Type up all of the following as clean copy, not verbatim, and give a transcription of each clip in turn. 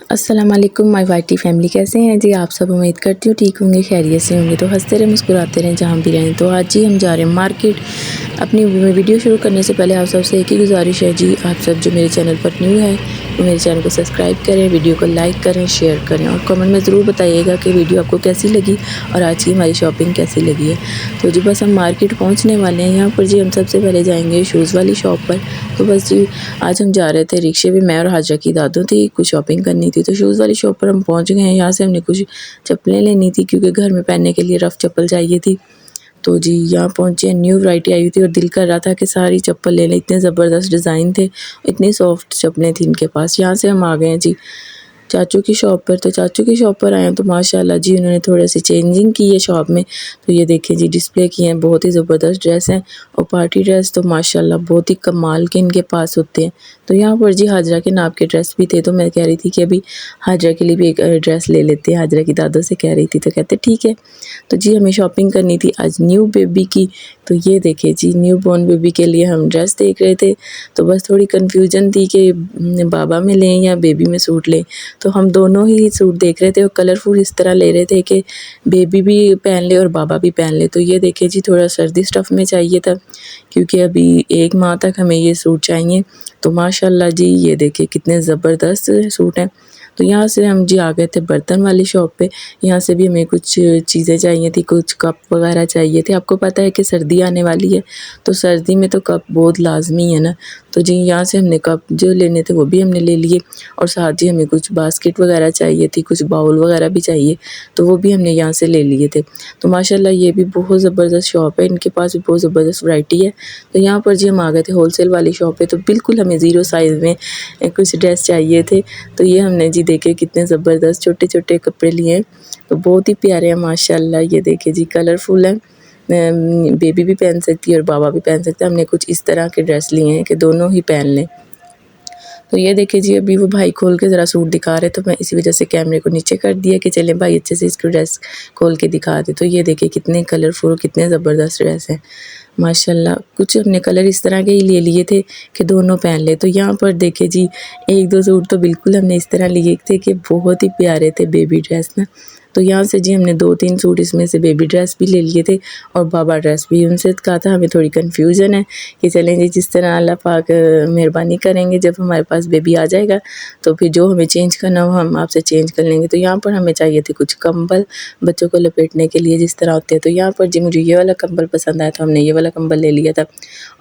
अस्सलाम वालेकुम my whitey family, कैसे हैं जी आप सब। उम्मीद करती हूँ ठीक होंगे, खैरियत से होंगे। तो हंसते रहें, मुस्कुराते रहें जहाँ भी रहें। तो आज जी हम जा रहे हैं मार्केट। अपनी वीडियो शुरू करने से पहले आप सबसे एक ही गुजारिश है जी, आप सब जो मेरे चैनल पर न्यू है वो मेरे चैनल को सब्सक्राइब करें, वीडियो को लाइक करें, शेयर करें और कमेंट में ज़रूर बताइएगा कि वीडियो आपको कैसी लगी और आज की हमारी शॉपिंग कैसी लगी है। तो जी बस हम मार्केट पहुँचने वाले हैं। यहाँ पर जी हम सबसे पहले जाएँगे शूज़ वाली शॉप पर। तो बस जी आज हम जा रहे थे रिक्शे में, मैं और हाजरा की दादू थी, कुछ शॉपिंग करनी थी। तो शूज़ वाली शॉप पर हम पहुँच गए हैं। यहाँ से हमने कुछ चप्पलें लेनी थी क्योंकि घर में पहनने के लिए रफ़ चप्पल चाहिए थी। तो जी यहाँ पहुँचे, न्यू वैरायटी आई हुई थी और दिल कर रहा था कि सारी चप्पल ले लें, इतने ज़बरदस्त डिज़ाइन थे, इतनी सॉफ्ट चप्पलें थी इनके पास। यहाँ से हम आ गए हैं जी चाचू की शॉप पर। तो चाचू की शॉप पर आए हैं तो माशाल्लाह जी उन्होंने थोड़ी-सी चेंजिंग की है शॉप में। तो ये देखिए जी डिस्प्ले किए हैं, बहुत ही ज़बरदस्त ड्रेस हैं और पार्टी ड्रेस तो माशाल्लाह बहुत ही कमाल के इनके पास होते हैं। तो यहाँ पर जी हाजरा के नाप के ड्रेस भी थे, तो मैं कह रही थी कि अभी हाजरा के लिए भी एक ड्रेस ले लेते हैं, हाजरा की दादू से कह रही थी। तो कहते ठीक है। तो जी हमें शॉपिंग करनी थी आज न्यू बेबी की। तो ये देखिए जी न्यू बॉर्न बेबी के लिए हम ड्रेस देख रहे थे। तो बस थोड़ी कन्फ्यूजन थी कि बाबा में लें या बेबी में सूट लें। तो हम दोनों ही सूट देख रहे थे और कलरफुल इस तरह ले रहे थे कि बेबी भी पहन ले और बाबा भी पहन ले। तो ये देखिए जी थोड़ा सर्दी स्टफ़ में चाहिए था क्योंकि अभी 1 माह तक हमें ये सूट चाहिए। तो माशाल्लाह जी ये देखिए कितने ज़बरदस्त सूट हैं। तो यहाँ से हम जी आ गए थे बर्तन वाली शॉप पे। यहाँ से भी हमें कुछ चीज़ें चाहिए थी, कुछ कप वगैरह चाहिए थे। आपको पता है कि सर्दी आने वाली है, तो सर्दी में तो कप बहुत लाज़मी है ना। तो जी यहाँ से हमने कप जो लेने थे वो भी हमने ले लिए और साथ जी हमें कुछ बास्केट वगैरह चाहिए थी, कुछ बाउल वगैरह भी चाहिए, तो वो भी हमने यहाँ से ले लिए थे। तो माशाल्लाह ये भी बहुत ज़बरदस्त शॉप है, इनके पास भी बहुत ज़बरदस्त वैरायटी है। तो यहाँ पर जी हम आ गए थे होलसेल वाली शॉप पे। तो बिल्कुल हमें ज़ीरो साइज़ में कुछ ड्रेस चाहिए थे। तो ये हमने जी देखे कितने ज़बरदस्त छोटे-छोटे कपड़े लिए हैं, तो बहुत ही प्यारे हैं माशाल्लाह। ये देखिए जी कलरफुल हैं, बेबी भी पहन सकती है और बाबा भी पहन सकता है। हमने कुछ इस तरह के ड्रेस लिए हैं कि दोनों ही पहन लें। तो ये देखिए जी अभी वो भाई खोल के ज़रा सूट दिखा रहे, तो मैं इसी वजह से कैमरे को नीचे कर दिया कि चलें भाई अच्छे से इसकी ड्रेस खोल के दिखा दें। तो ये देखिए कितने कलरफुल, कितने ज़बरदस्त ड्रेस हैं माशाल्लाह। कुछ हमने कलर इस तरह के ही ले लिए थे कि दोनों पहन ले। तो यहाँ पर देखिए जी 1-2 सूट तो बिल्कुल हमने इस तरह लिए थे कि बहुत ही प्यारे थे बेबी ड्रेस ना। तो यहाँ से जी हमने 2-3 सूट इसमें से बेबी ड्रेस भी ले लिए थे और बाबा ड्रेस भी। उनसे कहा था हमें थोड़ी कन्फ्यूज़न है कि चलें जी जिस तरह अल्लाह पाक मेहरबानी करेंगे, जब हमारे पास बेबी आ जाएगा तो फिर जो हमें चेंज करना हो हम आपसे चेंज कर लेंगे। तो यहाँ पर हमें चाहिए थे कुछ कंबल बच्चों को लपेटने के लिए जिस तरह होते हैं। तो यहाँ पर जी मुझे ये वाला कंबल पसंद आया, तो हमने ये वाला कंबल ले लिया था।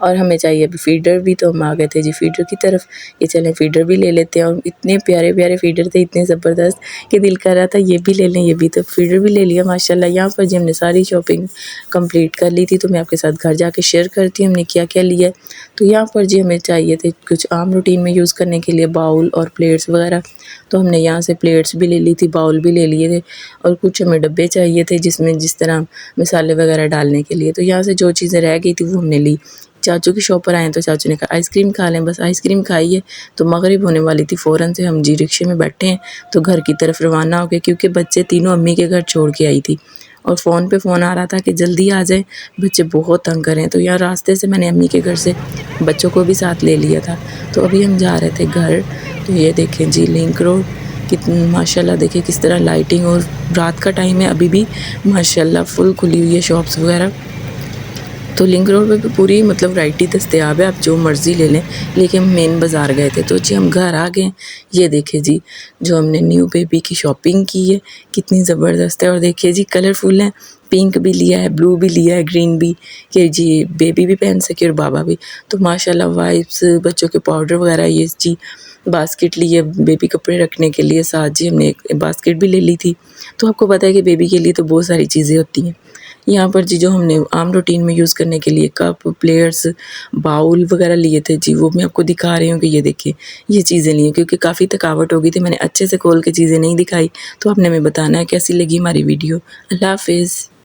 और हमें चाहिए अभी फीडर भी, तो हम आ गए थे जी फीडर की तरफ। ये चलें फीडर भी ले लेते हैं। और इतने प्यारे प्यारे फीडर थे, इतने ज़बरदस्त कि दिल कर रहा था ये भी ले लें, ये भी। तो फीडर भी ले लिया माशाल्लाह। यहाँ पर जी हमने सारी शॉपिंग कंप्लीट कर ली थी। तो मैं आपके साथ घर जाके शेयर करती हूँ हमने क्या क्या लिया। तो यहाँ पर जी हमें चाहिए थे कुछ आम रूटीन में यूज़ करने के लिए बाउल और प्लेट्स वगैरह। तो हमने यहाँ से प्लेट्स भी ले ली थी, बाउल भी ले लिए थे और कुछ हमें डब्बे चाहिए थे जिसमें जिस तरह मसाले वगैरह डालने के लिए। तो यहाँ से जो चीज़ें रह गई थी वो हमने ली। चाचू की शॉप पर आए तो चाचू ने कहा आइसक्रीम खा लें, बस आइसक्रीम खाई है। तो मगरिब होने वाली थी, फ़ौरन से हम जी रिक्शे में बैठे हैं तो घर की तरफ रवाना हो गए क्योंकि बच्चे तीनों अम्मी के घर छोड़ के आई थी और फ़ोन पे फ़ोन आ रहा था कि जल्दी आ जाए, बच्चे बहुत तंग कर रहे हैं। तो यहाँ रास्ते से मैंने अम्मी के घर से बच्चों को भी साथ ले लिया था। तो अभी हम जा रहे थे घर। तो ये देखें जी लिंक रोड कितनी माशाल्लाह, देखिए किस तरह लाइटिंग, और रात का टाइम है अभी भी माशाल्लाह फुल खुली हुई है शॉप्स वगैरह। तो लिंक रोड पे भी पूरी मतलब वैरायटी दस्तयाब है, आप जो मर्ज़ी ले लें। लेकिन हम मेन बाज़ार गए थे तो जी हम घर आ गए। ये देखिए जी जो हमने न्यू बेबी की शॉपिंग की है कितनी ज़बरदस्त है। और देखिए जी कलरफुल है, पिंक भी लिया है, ब्लू भी लिया है, ग्रीन भी, कि जी बेबी भी पहन सके और बाबा भी। तो माशाल्लाह वाइप्स, बच्चों के पाउडर वगैरह, ये जी बास्केट ली है बेबी कपड़े रखने के लिए। साथ जी हमने एक बास्केट भी ले ली थी। तो आपको पता है कि बेबी के लिए तो बहुत सारी चीज़ें होती हैं। यहाँ पर जी जो हमने आम रूटीन में यूज़ करने के लिए कप, प्लेट्स, बाउल वगैरह लिए थे जी, वो मैं आपको दिखा रही हूँ कि ये देखिए ये चीज़ें ली हैं क्योंकि काफ़ी थकावट हो गई थी, मैंने अच्छे से खोल के चीज़ें नहीं दिखाई। तो आपने हमें बताना है कैसी लगी हमारी वीडियो। अल्लाह हाफ़िज़।